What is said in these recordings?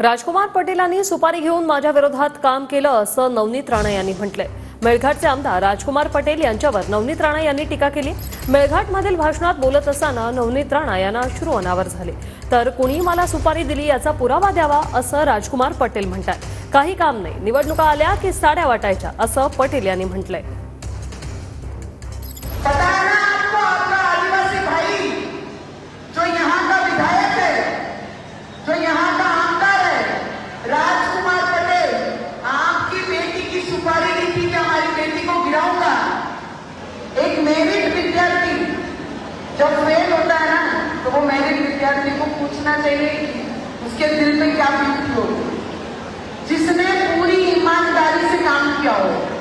राजकुमार पटेलांनी सुपारी घेऊन माझ्या विरोधात काम केलं असं नवनीत राणा यांनी म्हटलंय। मेळघाटचे आमदार राजकुमार पटेल यांच्यावर नवनीत राणा यांनी टीका केली। मेळघाटमधील भाषणात बोलत असताना नवनीत राणा यांना अश्रू अनावर झाले। तर कुणी मला सुपारी दिली याचा पुरावा द्यावा असं राजकुमार पटेल म्हणतात। काही काम नाही, निवडणुका आल्या की साड्या वाटायच्या असं पटेल यांनी म्हटलंय। एक मेरिट विद्यार्थी जब फेल होता है ना, तो वो मेरिट विद्यार्थी को पूछना चाहिए कि उसके दिल में क्या बीती हो, जिसने पूरी ईमानदारी से काम किया हो।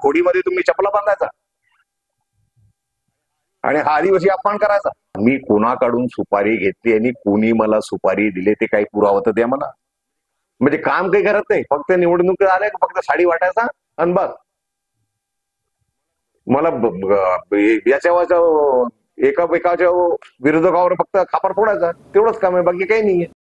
होडीमध्ये तुम्ही चपला बांधायचा आणि हा आदिवासी अपमान करायचा। मी कोणाकडून सुपारी घेतली आणि कोणी मला सुपारी दिली ते काही पुरावा तर द्या मला। म्हणजे काम काही करत नाही, फक्त निवडणूक आल्या फक्त साडी वाटायचा आणि बस मला याच्या एकाच्या विरोधकावर फक्त खापर फोडायचा, तेवढंच काम आहे, बाकी काही नाहीये।